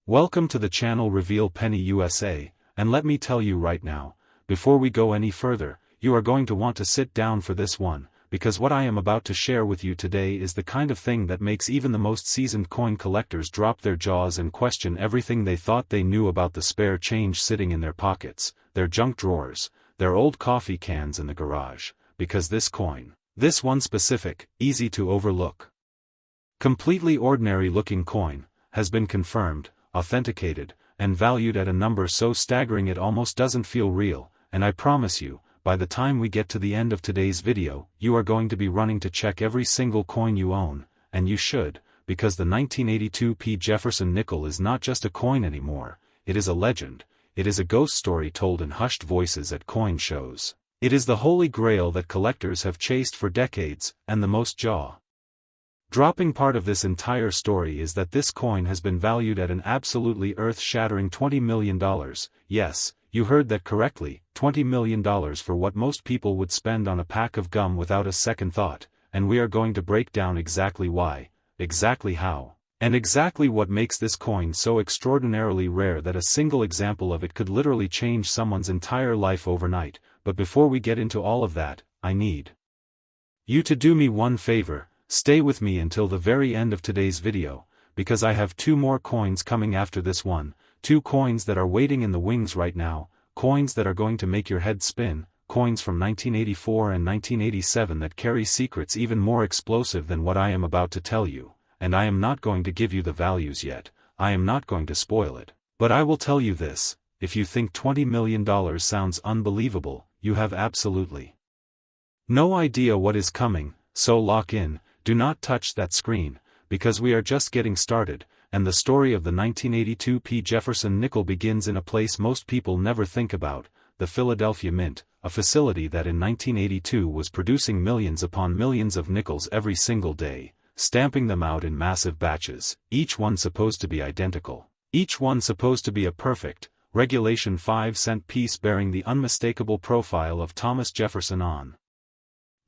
Welcome to the channel Reveal Penny USA, and let me tell you right now, before we go any further, you are going to want to sit down for this one, because what I am about to share with you today is the kind of thing that makes even the most seasoned coin collectors drop their jaws and question everything they thought they knew about the spare change sitting in their pockets, their junk drawers, their old coffee cans in the garage, because this coin, this one specific, easy to overlook, completely ordinary looking coin, has been confirmed, authenticated, and valued at a number so staggering it almost doesn't feel real, and I promise you, by the time we get to the end of today's video, you are going to be running to check every single coin you own, and you should, because the 1982 Jefferson Nickel is not just a coin anymore, it is a legend, it is a ghost story told in hushed voices at coin shows. It is the holy grail that collectors have chased for decades, and the most jaw-dropping part of this entire story is that this coin has been valued at an absolutely earth-shattering $20 million, yes, you heard that correctly, $20 million for what most people would spend on a pack of gum without a second thought, and we are going to break down exactly why, exactly how, and exactly what makes this coin so extraordinarily rare that a single example of it could literally change someone's entire life overnight. But before we get into all of that, I need you to do me one favor. Stay with me until the very end of today's video, because I have two more coins coming after this one, two coins that are waiting in the wings right now, coins that are going to make your head spin, coins from 1984 and 1987 that carry secrets even more explosive than what I am about to tell you, and I am not going to give you the values yet, I am not going to spoil it, but I will tell you this, if you think $20 million sounds unbelievable, you have absolutely no idea what is coming, so lock in. Do not touch that screen, because we are just getting started, and the story of the 1982 Jefferson Nickel begins in a place most people never think about, the Philadelphia Mint, a facility that in 1982 was producing millions upon millions of nickels every single day, stamping them out in massive batches, each one supposed to be identical, each one supposed to be a perfect, regulation 5-cent piece bearing the unmistakable profile of Thomas Jefferson on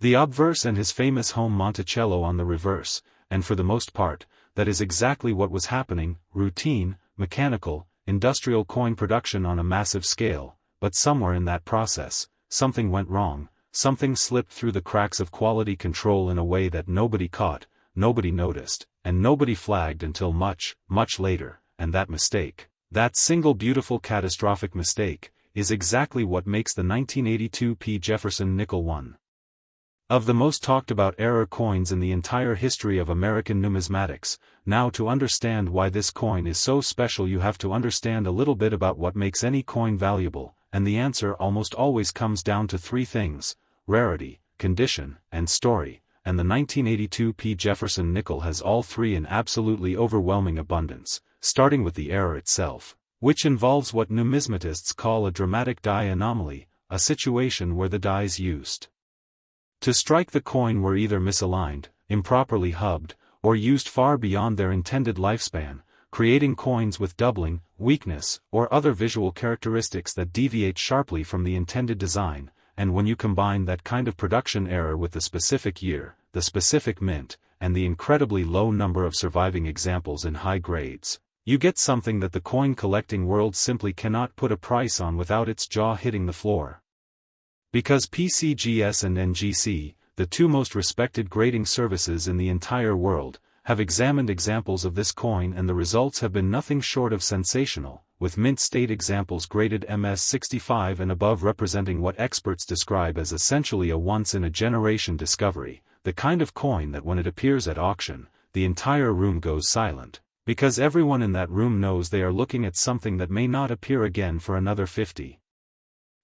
the obverse and his famous home Monticello on the reverse, and for the most part, that is exactly what was happening, routine, mechanical, industrial coin production on a massive scale, but somewhere in that process, something went wrong, something slipped through the cracks of quality control in a way that nobody caught, nobody noticed, and nobody flagged until much, much later, and that mistake, that single beautiful catastrophic mistake, is exactly what makes the 1982 Jefferson Nickel one of the most talked about error coins in the entire history of American numismatics. Now, to understand why this coin is so special, you have to understand a little bit about what makes any coin valuable, and the answer almost always comes down to three things: rarity, condition, and story, and the 1982 Jefferson Nickel has all three in absolutely overwhelming abundance, starting with the error itself, which involves what numismatists call a dramatic die anomaly, a situation where the dies used to strike the coin were either misaligned, improperly hubbed, or used far beyond their intended lifespan, creating coins with doubling, weakness, or other visual characteristics that deviate sharply from the intended design, and when you combine that kind of production error with the specific year, the specific mint, and the incredibly low number of surviving examples in high grades, you get something that the coin collecting world simply cannot put a price on without its jaw hitting the floor. Because PCGS and NGC, the two most respected grading services in the entire world, have examined examples of this coin, and the results have been nothing short of sensational, with mint state examples graded MS65 and above representing what experts describe as essentially a once-in-a-generation discovery, the kind of coin that when it appears at auction, the entire room goes silent, because everyone in that room knows they are looking at something that may not appear again for another 50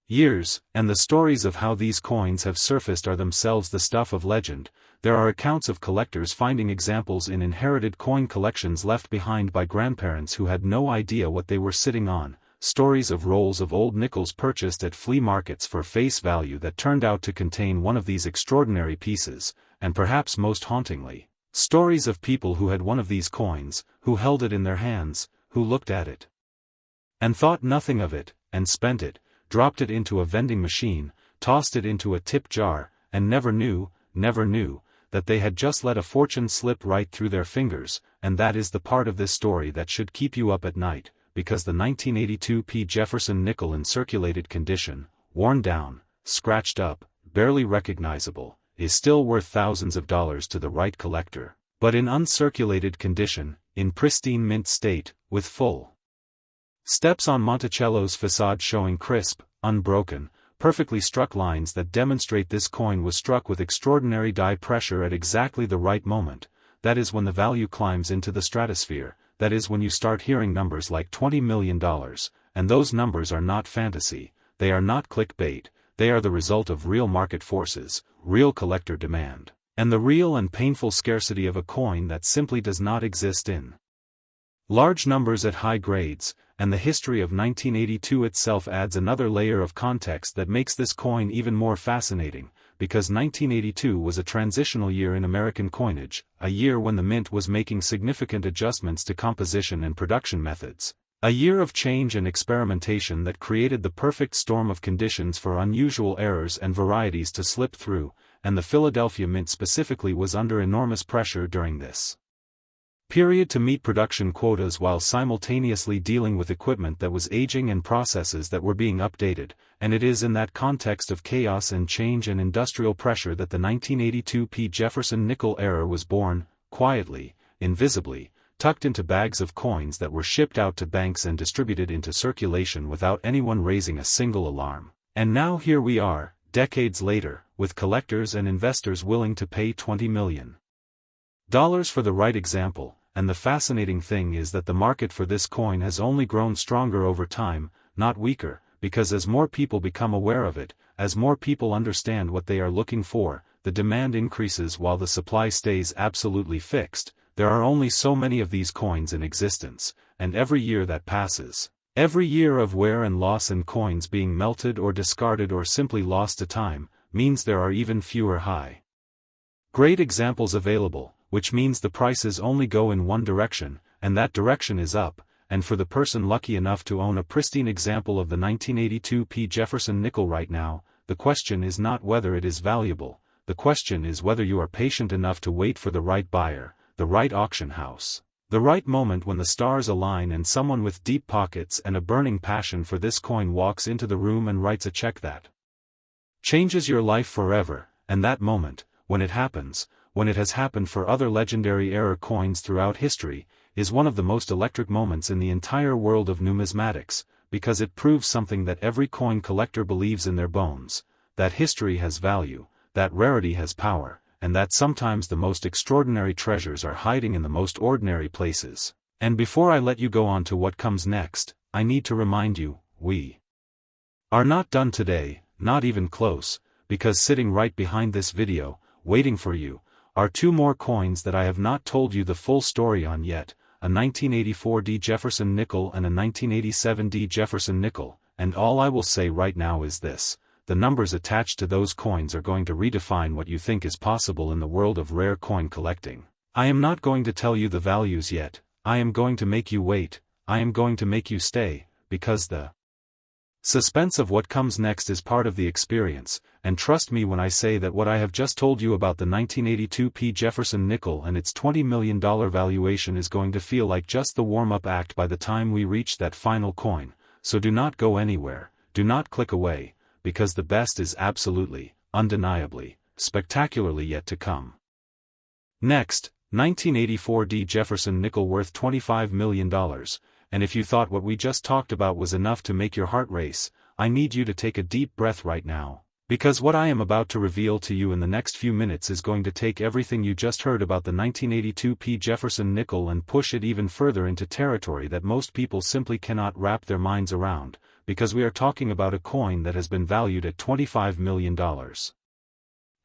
years, and the stories of how these coins have surfaced are themselves the stuff of legend. There are accounts of collectors finding examples in inherited coin collections left behind by grandparents who had no idea what they were sitting on, stories of rolls of old nickels purchased at flea markets for face value that turned out to contain one of these extraordinary pieces, and perhaps most hauntingly, stories of people who had one of these coins, who held it in their hands, who looked at it and thought nothing of it, and spent it, dropped it into a vending machine, tossed it into a tip jar, and never knew, that they had just let a fortune slip right through their fingers, and that is the part of this story that should keep you up at night, because the 1982 Jefferson nickel in circulated condition, worn down, scratched up, barely recognizable, is still worth thousands of dollars to the right collector. But in uncirculated condition, in pristine mint state, with full steps on Monticello's facade showing crisp, unbroken, perfectly struck lines that demonstrate this coin was struck with extraordinary die pressure at exactly the right moment, that is when the value climbs into the stratosphere, that is when you start hearing numbers like $20 million, and those numbers are not fantasy, they are not clickbait, they are the result of real market forces, real collector demand, and the real and painful scarcity of a coin that simply does not exist in large numbers at high grades, and the history of 1982 itself adds another layer of context that makes this coin even more fascinating, because 1982 was a transitional year in American coinage, a year when the mint was making significant adjustments to composition and production methods, a year of change and experimentation that created the perfect storm of conditions for unusual errors and varieties to slip through, and the Philadelphia Mint specifically was under enormous pressure during this period to meet production quotas while simultaneously dealing with equipment that was aging and processes that were being updated, and it is in that context of chaos and change and industrial pressure that the 1982 Jefferson Nickel era was born, quietly, invisibly, tucked into bags of coins that were shipped out to banks and distributed into circulation without anyone raising a single alarm. And now here we are, decades later, with collectors and investors willing to pay $20 million for the right example, and the fascinating thing is that the market for this coin has only grown stronger over time, not weaker, because as more people become aware of it, as more people understand what they are looking for, the demand increases while the supply stays absolutely fixed. There are only so many of these coins in existence, and every year that passes, every year of wear and loss and coins being melted or discarded or simply lost to time, means there are even fewer high-grade examples available, which means the prices only go in one direction, and that direction is up, and for the person lucky enough to own a pristine example of the 1982 Jefferson Nickel right now, the question is not whether it is valuable, the question is whether you are patient enough to wait for the right buyer, the right auction house, the right moment when the stars align and someone with deep pockets and a burning passion for this coin walks into the room and writes a check that changes your life forever, and that moment, when it happens, when it has happened for other legendary era coins throughout history, is one of the most electric moments in the entire world of numismatics, because it proves something that every coin collector believes in their bones, that history has value, that rarity has power, and that sometimes the most extraordinary treasures are hiding in the most ordinary places. And before I let you go on to what comes next, I need to remind you, we are not done today, not even close, because sitting right behind this video, waiting for you, are two more coins that I have not told you the full story on yet, a 1984 Jefferson Nickel and a 1987 Jefferson Nickel, and all I will say right now is this: the numbers attached to those coins are going to redefine what you think is possible in the world of rare coin collecting. I am not going to tell you the values yet, I am going to make you wait, I am going to make you stay, because the suspense of what comes next is part of the experience, and trust me when I say that what I have just told you about the 1982 Jefferson Nickel and its $20 million valuation is going to feel like just the warm-up act by the time we reach that final coin, so do not go anywhere, do not click away, because the best is absolutely, undeniably, spectacularly yet to come. Next, 1984 Jefferson Nickel worth $25 million. And if you thought what we just talked about was enough to make your heart race, I need you to take a deep breath right now, because what I am about to reveal to you in the next few minutes is going to take everything you just heard about the 1982 Jefferson Nickel and push it even further into territory that most people simply cannot wrap their minds around, because we are talking about a coin that has been valued at $25 million.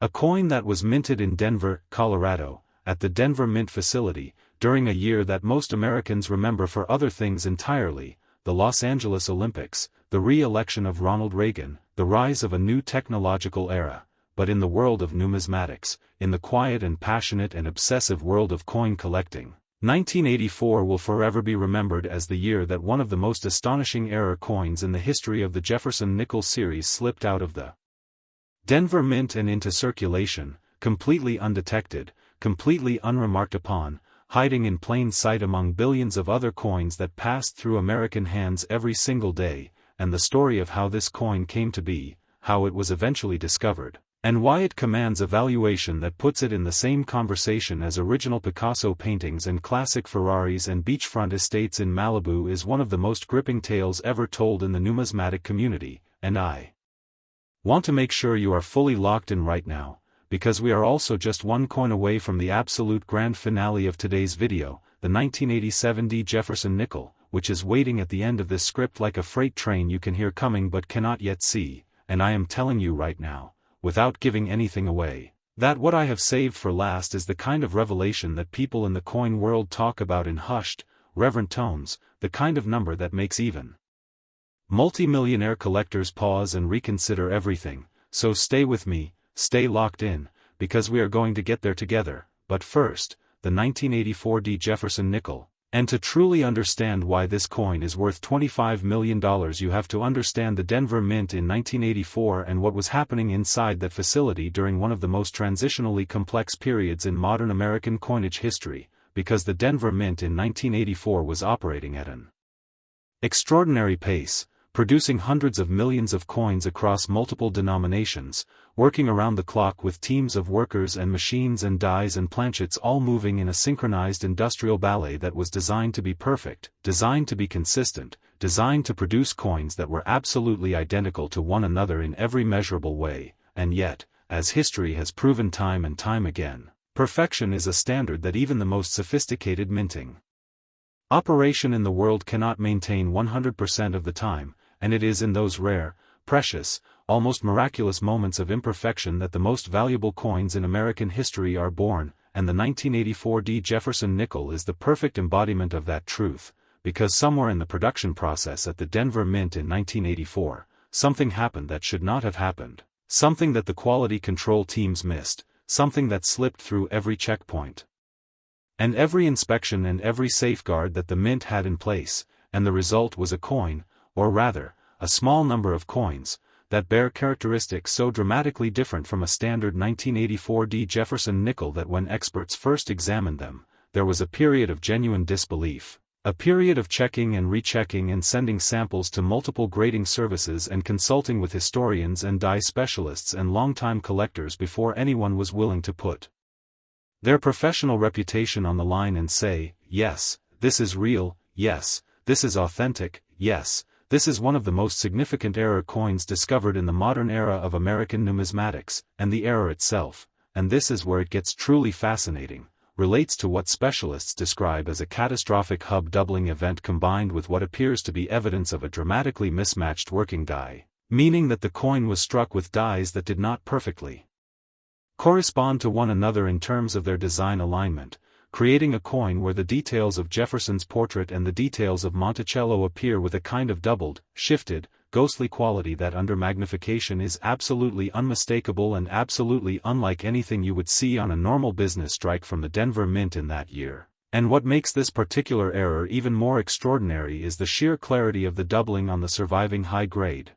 A coin that was minted in Denver, Colorado, at the Denver Mint facility, during a year that most Americans remember for other things entirely, the Los Angeles Olympics, the re-election of Ronald Reagan, the rise of a new technological era, but in the world of numismatics, in the quiet and passionate and obsessive world of coin collecting, 1984 will forever be remembered as the year that one of the most astonishing era coins in the history of the Jefferson Nickel series slipped out of the Denver Mint and into circulation, completely undetected, completely unremarked upon, hiding in plain sight among billions of other coins that passed through American hands every single day, and the story of how this coin came to be, how it was eventually discovered, and why it commands a valuation that puts it in the same conversation as original Picasso paintings and classic Ferraris and beachfront estates in Malibu is one of the most gripping tales ever told in the numismatic community, and I want to make sure you are fully locked in right now, because we are also just one coin away from the absolute grand finale of today's video, the 1987 Jefferson Nickel, which is waiting at the end of this script like a freight train you can hear coming but cannot yet see, and I am telling you right now, without giving anything away, that what I have saved for last is the kind of revelation that people in the coin world talk about in hushed, reverent tones, the kind of number that makes even multi-millionaire collectors pause and reconsider everything. So stay with me, stay locked in, because we are going to get there together. But first, the 1984 Jefferson Nickel. And to truly understand why this coin is worth $25 million, you have to understand the Denver Mint in 1984 and what was happening inside that facility during one of the most transitionally complex periods in modern American coinage history, because the Denver Mint in 1984 was operating at an extraordinary pace, producing hundreds of millions of coins across multiple denominations, working around the clock with teams of workers and machines and dies and planchets all moving in a synchronized industrial ballet that was designed to be perfect, designed to be consistent, designed to produce coins that were absolutely identical to one another in every measurable way, and yet, as history has proven time and time again, perfection is a standard that even the most sophisticated minting operation in the world cannot maintain 100% of the time, and it is in those rare, precious, almost miraculous moments of imperfection that the most valuable coins in American history are born, and the 1984 Jefferson Nickel is the perfect embodiment of that truth, because somewhere in the production process at the Denver Mint in 1984, something happened that should not have happened, something that the quality control teams missed, something that slipped through every checkpoint and every inspection and every safeguard that the mint had in place, and the result was a coin, or rather, a small number of coins, that bear characteristics so dramatically different from a standard 1984 Jefferson Nickel that when experts first examined them, there was a period of genuine disbelief, a period of checking and rechecking and sending samples to multiple grading services and consulting with historians and die specialists and longtime collectors before anyone was willing to put their professional reputation on the line and say, yes, this is real, yes, this is authentic, yes, this is one of the most significant error coins discovered in the modern era of American numismatics, and the error itself, and this is where it gets truly fascinating, relates to what specialists describe as a catastrophic hub doubling event combined with what appears to be evidence of a dramatically mismatched working die, meaning that the coin was struck with dies that did not perfectly correspond to one another in terms of their design alignment, creating a coin where the details of Jefferson's portrait and the details of Monticello appear with a kind of doubled, shifted, ghostly quality that under magnification is absolutely unmistakable and absolutely unlike anything you would see on a normal business strike from the Denver Mint in that year. And what makes this particular error even more extraordinary is the sheer clarity of the doubling on the surviving high-grade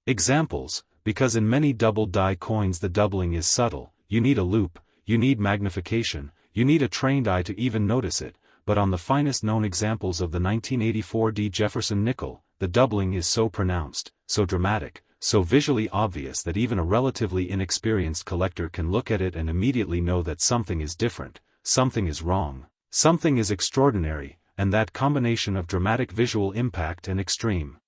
examples, because in many double die coins the doubling is subtle, you need a loupe, you need magnification, you need a trained eye to even notice it, but on the finest known examples of the 1984 Jefferson Nickel, the doubling is so pronounced, so dramatic, so visually obvious that even a relatively inexperienced collector can look at it and immediately know that something is different, something is wrong, something is extraordinary, and that combination of dramatic visual impact and extreme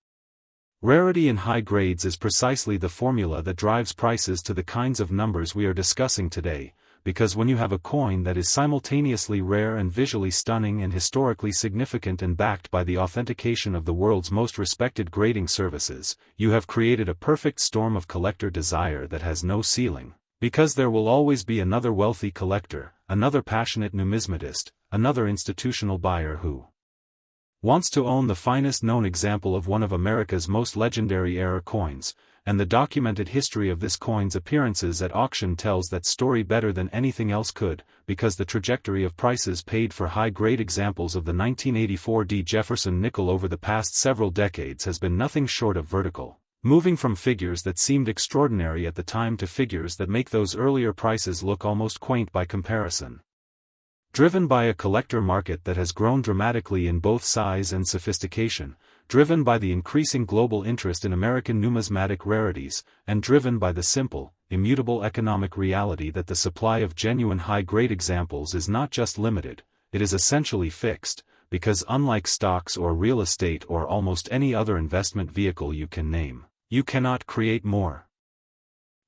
rarity in high grades is precisely the formula that drives prices to the kinds of numbers we are discussing today, because when you have a coin that is simultaneously rare and visually stunning and historically significant and backed by the authentication of the world's most respected grading services, you have created a perfect storm of collector desire that has no ceiling, because there will always be another wealthy collector, another passionate numismatist, another institutional buyer who wants to own the finest known example of one of America's most legendary era coins, and the documented history of this coin's appearances at auction tells that story better than anything else could, because the trajectory of prices paid for high-grade examples of the 1984 Jefferson Nickel over the past several decades has been nothing short of vertical, moving from figures that seemed extraordinary at the time to figures that make those earlier prices look almost quaint by comparison. Driven by a collector market that has grown dramatically in both size and sophistication, driven by the increasing global interest in American numismatic rarities, and driven by the simple, immutable economic reality that the supply of genuine high-grade examples is not just limited, it is essentially fixed, because unlike stocks or real estate or almost any other investment vehicle you can name, you cannot create more.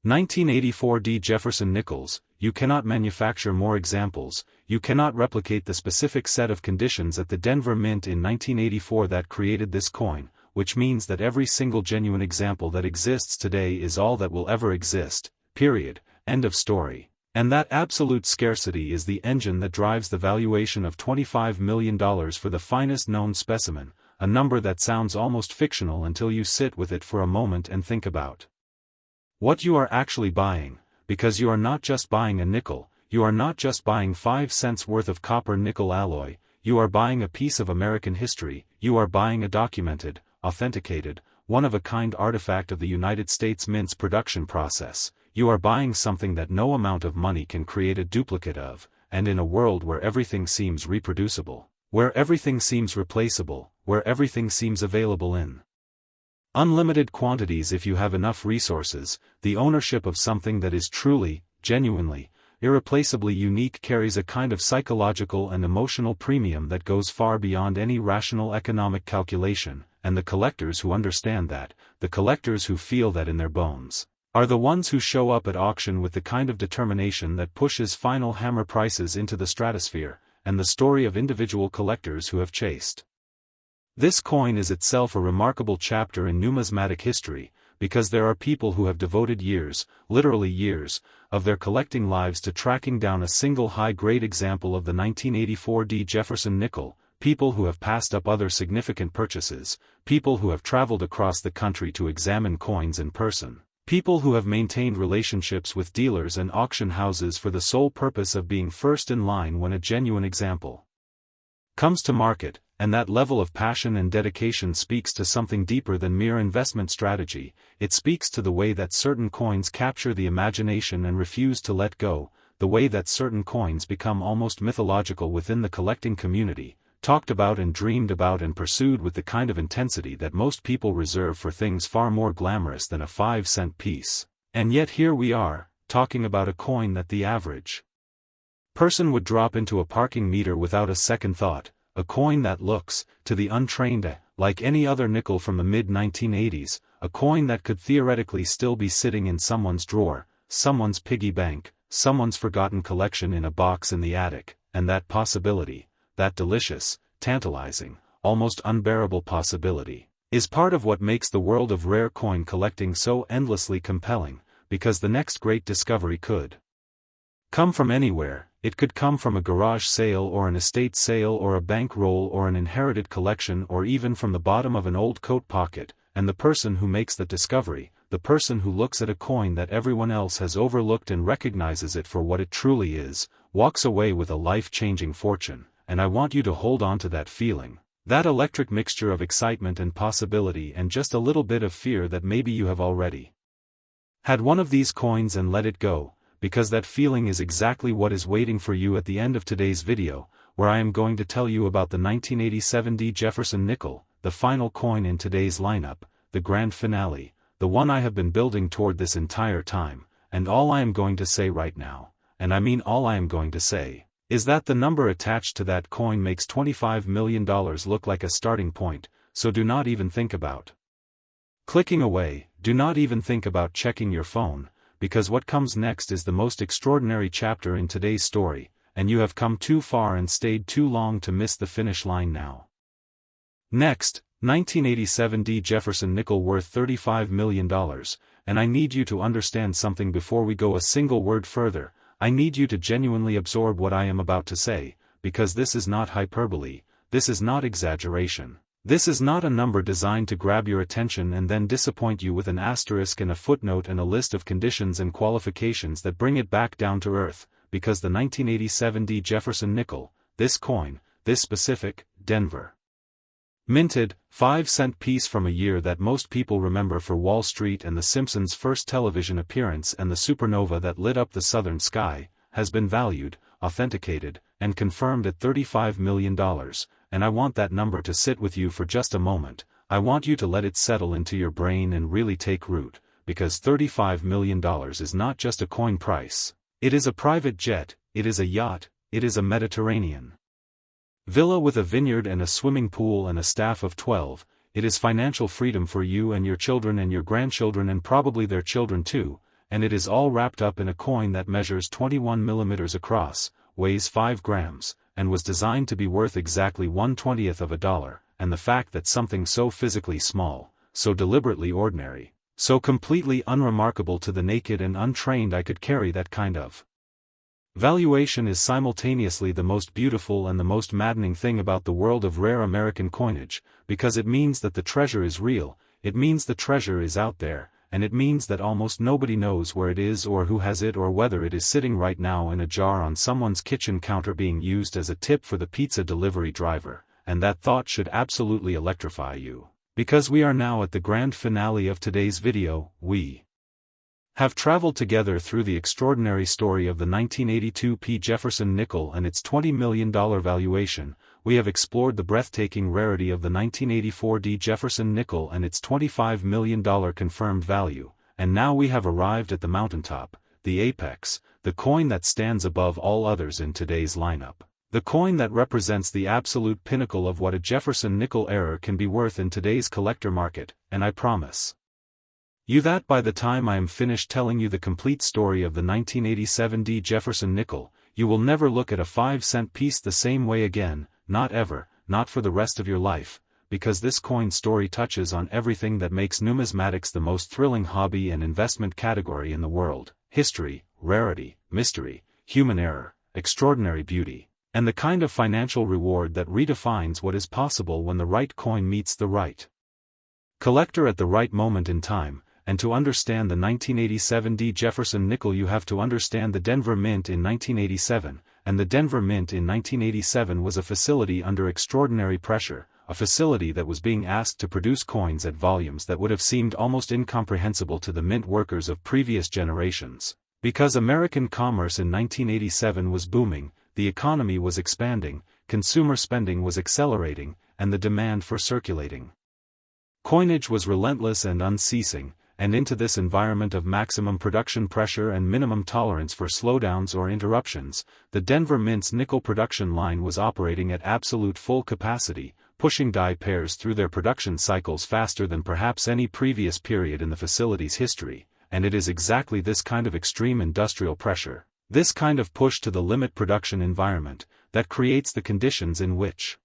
1984 D. Jefferson Nickels, you cannot manufacture more examples, you cannot replicate the specific set of conditions at the Denver Mint in 1984 that created this coin, which means that every single genuine example that exists today is all that will ever exist, period, end of story. And that absolute scarcity is the engine that drives the valuation of $25 million for the finest known specimen, a number that sounds almost fictional until you sit with it for a moment and think about what you are actually buying, because you are not just buying a nickel, you are not just buying 5 cents worth of copper-nickel alloy, you are buying a piece of American history, you are buying a documented, authenticated, one-of-a-kind artifact of the United States Mint's production process, you are buying something that no amount of money can create a duplicate of, and in a world where everything seems reproducible, where everything seems replaceable, where everything seems available in unlimited quantities if you have enough resources, the ownership of something that is truly, genuinely, irreplaceably unique carries a kind of psychological and emotional premium that goes far beyond any rational economic calculation, and the collectors who understand that, the collectors who feel that in their bones, are the ones who show up at auction with the kind of determination that pushes final hammer prices into the stratosphere, and the story of individual collectors who have chased this coin is itself a remarkable chapter in numismatic history, because there are people who have devoted years, literally years, of their collecting lives to tracking down a single high-grade example of the 1984 D. Jefferson Nickel, people who have passed up other significant purchases, people who have traveled across the country to examine coins in person, people who have maintained relationships with dealers and auction houses for the sole purpose of being first in line when a genuine example comes to market. And that level of passion and dedication speaks to something deeper than mere investment strategy, it speaks to the way that certain coins capture the imagination and refuse to let go, the way that certain coins become almost mythological within the collecting community, talked about and dreamed about and pursued with the kind of intensity that most people reserve for things far more glamorous than a 5-cent piece. And yet here we are, talking about a coin that the average person would drop into a parking meter without a second thought. A coin that looks, to the untrained, like any other nickel from the mid-1980s, a coin that could theoretically still be sitting in someone's drawer, someone's piggy bank, someone's forgotten collection in a box in the attic, and that possibility, that delicious, tantalizing, almost unbearable possibility, is part of what makes the world of rare coin collecting so endlessly compelling, because the next great discovery could come from anywhere. It could come from a garage sale or an estate sale or a bankroll or an inherited collection or even from the bottom of an old coat pocket, and the person who makes the discovery, the person who looks at a coin that everyone else has overlooked and recognizes it for what it truly is, walks away with a life-changing fortune, and I want you to hold on to that feeling, that electric mixture of excitement and possibility and just a little bit of fear that maybe you have already had one of these coins and let it go. Because that feeling is exactly what is waiting for you at the end of today's video, where I am going to tell you about the 1987 D. Jefferson Nickel, the final coin in today's lineup, the grand finale, the one I have been building toward this entire time, and all I am going to say right now, and I mean all I am going to say, is that the number attached to that coin makes $25 million look like a starting point, so do not even think about clicking away, do not even think about checking your phone, because what comes next is the most extraordinary chapter in today's story, and you have come too far and stayed too long to miss the finish line now. Next, 1987 D. Jefferson Nickel worth $35 million, and I need you to understand something before we go a single word further. I need you to genuinely absorb what I am about to say, because this is not hyperbole, this is not exaggeration. This is not a number designed to grab your attention and then disappoint you with an asterisk and a footnote and a list of conditions and qualifications that bring it back down to earth, because the 1987 D. Jefferson Nickel, this coin, this specific, Denver minted, 5-cent piece from a year that most people remember for Wall Street and The Simpsons' first television appearance and the supernova that lit up the southern sky, has been valued, authenticated, and confirmed at $35 million, and I want that number to sit with you for just a moment. I want you to let it settle into your brain and really take root, because $35 million is not just a coin price. It is a private jet, it is a yacht, it is a Mediterranean villa with a vineyard and a swimming pool and a staff of 12. It is financial freedom for you and your children and your grandchildren and probably their children too, and it is all wrapped up in a coin that measures 21 millimeters across, weighs 5 grams, and was designed to be worth exactly 1/20th of a dollar, and the fact that something so physically small, so deliberately ordinary, so completely unremarkable to the naked and untrained I could carry that kind of valuation is simultaneously the most beautiful and the most maddening thing about the world of rare American coinage, because it means that the treasure is real, it means the treasure is out there, and it means that almost nobody knows where it is or who has it or whether it is sitting right now in a jar on someone's kitchen counter being used as a tip for the pizza delivery driver, and that thought should absolutely electrify you. Because we are now at the grand finale of today's video, we have traveled together through the extraordinary story of the 1982 Jefferson Nickel and its $20 million valuation. We have explored the breathtaking rarity of the 1984 Jefferson Nickel and its $25 million confirmed value, and now we have arrived at the mountaintop, the apex, the coin that stands above all others in today's lineup. The coin that represents the absolute pinnacle of what a Jefferson Nickel error can be worth in today's collector market, and I promise you that by the time I am finished telling you the complete story of the 1987 Jefferson Nickel, you will never look at a 5-cent piece the same way again, not ever, not for the rest of your life, because this coin story touches on everything that makes numismatics the most thrilling hobby and investment category in the world: history, rarity, mystery, human error, extraordinary beauty, and the kind of financial reward that redefines what is possible when the right coin meets the right collector at the right moment in time. And to understand the 1987 Jefferson Nickel you have to understand the Denver Mint in 1987, and the Denver Mint in 1987 was a facility under extraordinary pressure, a facility that was being asked to produce coins at volumes that would have seemed almost incomprehensible to the mint workers of previous generations. Because American commerce in 1987 was booming, the economy was expanding, consumer spending was accelerating, and the demand for circulating coinage was relentless and unceasing. And into this environment of maximum production pressure and minimum tolerance for slowdowns or interruptions, the Denver Mint's nickel production line was operating at absolute full capacity, pushing die pairs through their production cycles faster than perhaps any previous period in the facility's history, and it is exactly this kind of extreme industrial pressure, this kind of push to the limit production environment, that creates the conditions in which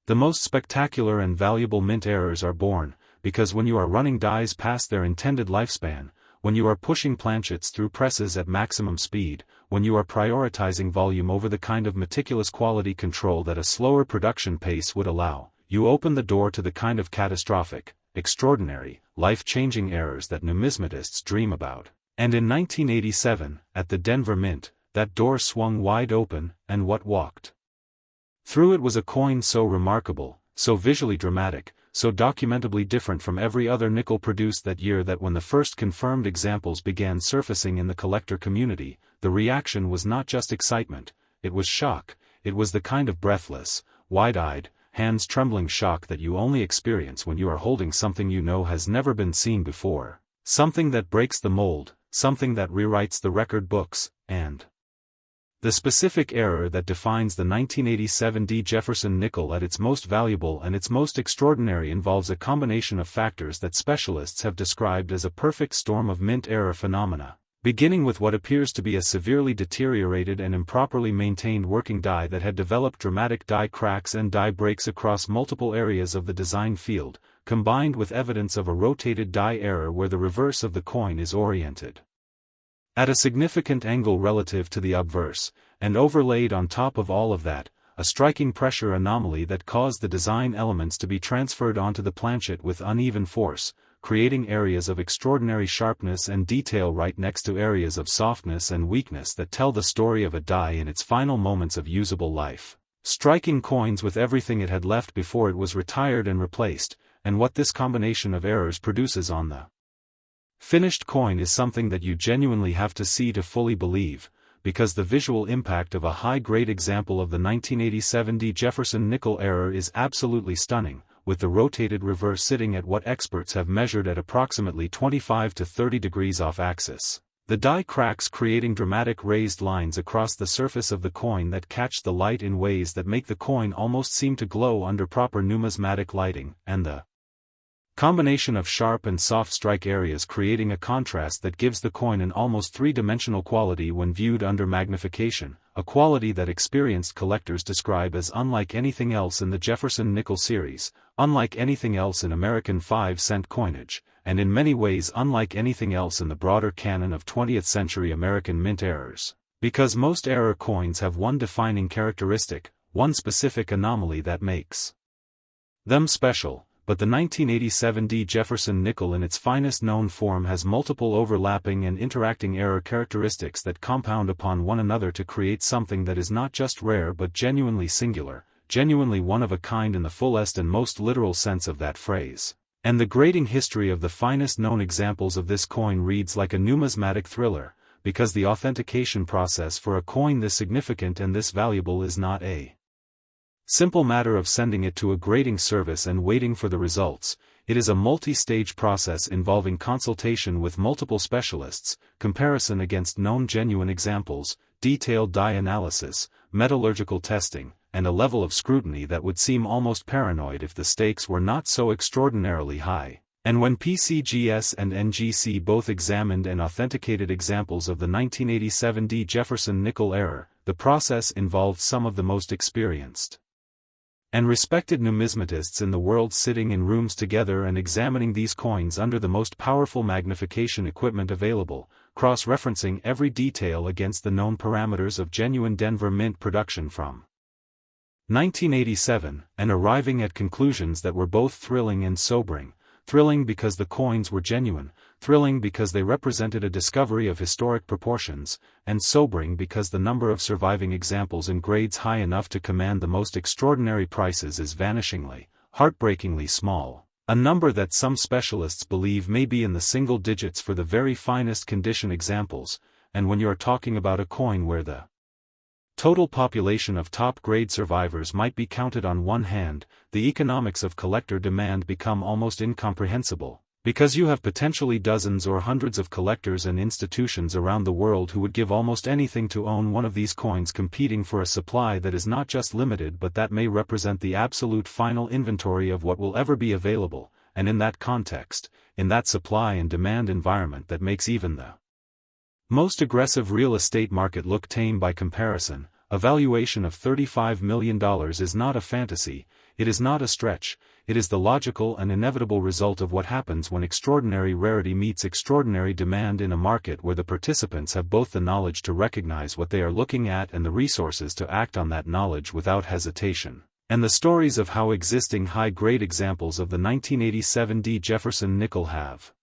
the most spectacular and valuable mint errors are born. Because when you are running dies past their intended lifespan, when you are pushing planchets through presses at maximum speed, when you are prioritizing volume over the kind of meticulous quality control that a slower production pace would allow, you open the door to the kind of catastrophic, extraordinary, life-changing errors that numismatists dream about. And in 1987, at the Denver Mint, that door swung wide open, and what walked through it was a coin so remarkable, so visually dramatic, so documentably different from every other nickel produced that year that when the first confirmed examples began surfacing in the collector community, the reaction was not just excitement, it was shock. It was the kind of breathless, wide-eyed, hands-trembling shock that you only experience when you are holding something you know has never been seen before, something that breaks the mold, something that rewrites the record books, and the specific error that defines the 1987 Jefferson Nickel at its most valuable and its most extraordinary involves a combination of factors that specialists have described as a perfect storm of mint error phenomena, beginning with what appears to be a severely deteriorated and improperly maintained working die that had developed dramatic die cracks and die breaks across multiple areas of the design field, combined with evidence of a rotated die error where the reverse of the coin is oriented at a significant angle relative to the obverse, and overlaid on top of all of that, a striking pressure anomaly that caused the design elements to be transferred onto the planchet with uneven force, creating areas of extraordinary sharpness and detail right next to areas of softness and weakness that tell the story of a die in its final moments of usable life, striking coins with everything it had left before it was retired and replaced, and what this combination of errors produces on the finished coin is something that you genuinely have to see to fully believe, because the visual impact of a high-grade example of the 1987 Jefferson Nickel error is absolutely stunning, with the rotated reverse sitting at what experts have measured at approximately 25 to 30 degrees off axis. The die cracks, creating dramatic raised lines across the surface of the coin that catch the light in ways that make the coin almost seem to glow under proper numismatic lighting, and the combination of sharp and soft strike areas creating a contrast that gives the coin an almost three-dimensional quality when viewed under magnification, a quality that experienced collectors describe as unlike anything else in the Jefferson Nickel series, unlike anything else in American 5-cent coinage, and in many ways unlike anything else in the broader canon of 20th-century American mint errors. Because most error coins have one defining characteristic, one specific anomaly that makes them special. But the 1987 Jefferson Nickel in its finest known form has multiple overlapping and interacting error characteristics that compound upon one another to create something that is not just rare but genuinely singular, genuinely one of a kind in the fullest and most literal sense of that phrase. And the grading history of the finest known examples of this coin reads like a numismatic thriller, because the authentication process for a coin this significant and this valuable is not a simple matter of sending it to a grading service and waiting for the results. It is a multi-stage process involving consultation with multiple specialists, comparison against known genuine examples, detailed die analysis, metallurgical testing, and a level of scrutiny that would seem almost paranoid if the stakes were not so extraordinarily high. And when PCGS and NGC both examined and authenticated examples of the 1987 Jefferson Nickel error, the process involved some of the most experienced and respected numismatists in the world sitting in rooms together and examining these coins under the most powerful magnification equipment available, cross-referencing every detail against the known parameters of genuine Denver Mint production from 1987, and arriving at conclusions that were both thrilling and sobering. Thrilling because the coins were genuine, thrilling because they represented a discovery of historic proportions, and sobering because the number of surviving examples in grades high enough to command the most extraordinary prices is vanishingly, heartbreakingly small, a number that some specialists believe may be in the single digits for the very finest condition examples, and when you are talking about a coin where the total population of top-grade survivors might be counted on one hand, the economics of collector demand become almost incomprehensible, because you have potentially dozens or hundreds of collectors and institutions around the world who would give almost anything to own one of these coins, competing for a supply that is not just limited but that may represent the absolute final inventory of what will ever be available, and in that context, in that supply and demand environment that makes even the most aggressive real estate market look tame by comparison, a valuation of $35 million is not a fantasy, it is not a stretch, it is the logical and inevitable result of what happens when extraordinary rarity meets extraordinary demand in a market where the participants have both the knowledge to recognize what they are looking at and the resources to act on that knowledge without hesitation. And the stories of how existing high-grade examples of the 1987 Jefferson Nickel have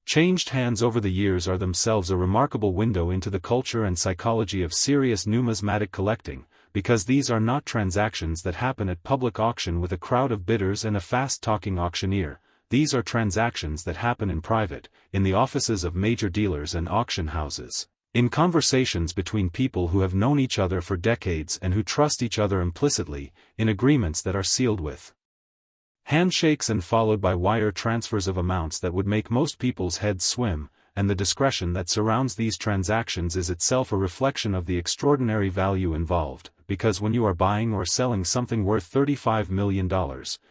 changed hands over the years are themselves a remarkable window into the culture and psychology of serious numismatic collecting, because these are not transactions that happen at public auction with a crowd of bidders and a fast-talking auctioneer. These are transactions that happen in private, in the offices of major dealers and auction houses, in conversations between people who have known each other for decades and who trust each other implicitly, in agreements that are sealed with handshakes and followed by wire transfers of amounts that would make most people's heads swim, and the discretion that surrounds these transactions is itself a reflection of the extraordinary value involved, because when you are buying or selling something worth $35 million,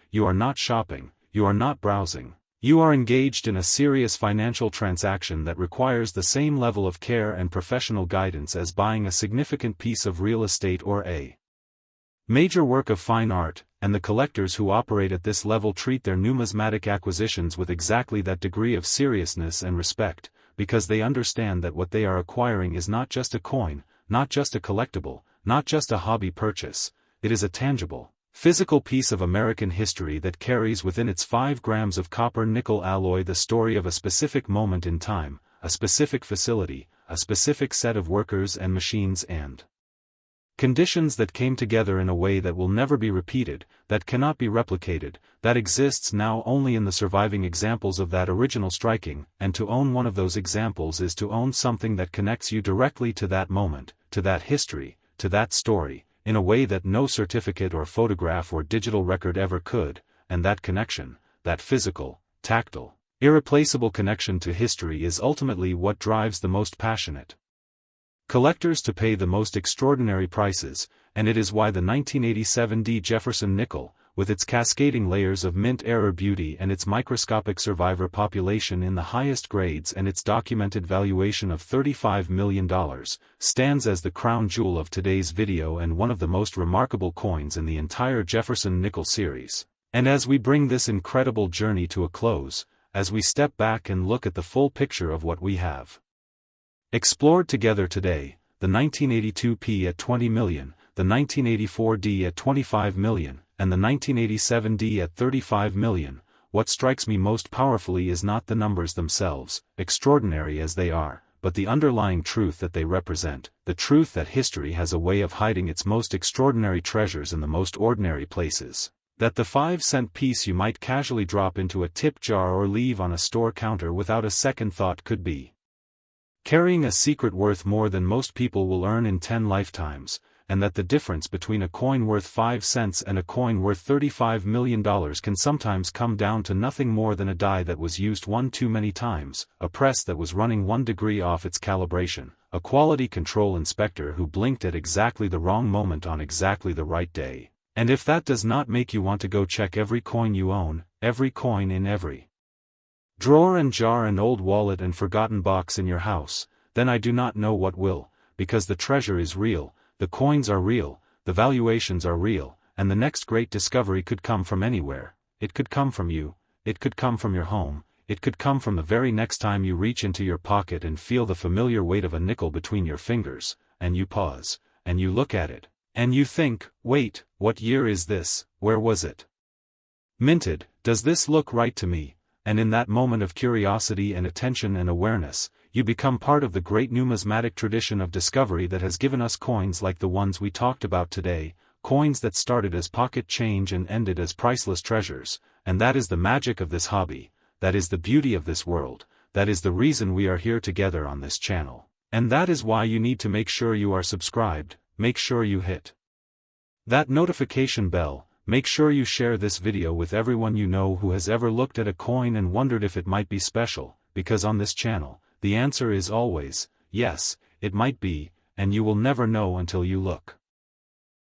you are not shopping, you are not browsing, you are engaged in a serious financial transaction that requires the same level of care and professional guidance as buying a significant piece of real estate or a major work of fine art, and the collectors who operate at this level treat their numismatic acquisitions with exactly that degree of seriousness and respect, because they understand that what they are acquiring is not just a coin, not just a collectible, not just a hobby purchase, it is a tangible, physical piece of American history that carries within its 5 grams of copper-nickel alloy the story of a specific moment in time, a specific facility, a specific set of workers and machines and Conditions that came together in a way that will never be repeated, that cannot be replicated, that exists now only in the surviving examples of that original striking, and to own one of those examples is to own something that connects you directly to that moment, to that history, to that story, in a way that no certificate or photograph or digital record ever could, and that connection, that physical, tactile, irreplaceable connection to history is ultimately what drives the most passionate collectors to pay the most extraordinary prices, and it is why the 1987 Jefferson Nickel, with its cascading layers of mint-error beauty and its microscopic survivor population in the highest grades and its documented valuation of $35 million, stands as the crown jewel of today's video and one of the most remarkable coins in the entire Jefferson Nickel series. And as we bring this incredible journey to a close, as we step back and look at the full picture of what we have explored together today, the 1982P at 20 million, the 1984D at 25 million, and the 1987D at 35 million, what strikes me most powerfully is not the numbers themselves, extraordinary as they are, but the underlying truth that they represent, the truth that history has a way of hiding its most extraordinary treasures in the most ordinary places, that the 5-cent piece you might casually drop into a tip jar or leave on a store counter without a second thought could be carrying a secret worth more than most people will earn in 10 lifetimes, and that the difference between a coin worth 5 cents and a coin worth $35 million can sometimes come down to nothing more than a die that was used one too many times, a press that was running 1 degree off its calibration, a quality control inspector who blinked at exactly the wrong moment on exactly the right day. And if that does not make you want to go check every coin you own, every coin in every drawer and jar and old wallet and forgotten box in your house, then I do not know what will, because the treasure is real, the coins are real, the valuations are real, and the next great discovery could come from anywhere. It could come from you, it could come from your home, it could come from the very next time you reach into your pocket and feel the familiar weight of a nickel between your fingers, and you pause, and you look at it, and you think, wait, what year is this, where was it minted, does this look right to me? And in that moment of curiosity and attention and awareness, you become part of the great numismatic tradition of discovery that has given us coins like the ones we talked about today, coins that started as pocket change and ended as priceless treasures, and that is the magic of this hobby, that is the beauty of this world, that is the reason we are here together on this channel. And that is why you need to make sure you are subscribed, make sure you hit that notification bell, make sure you share this video with everyone you know who has ever looked at a coin and wondered if it might be special, because on this channel, the answer is always, yes, it might be, and you will never know until you look.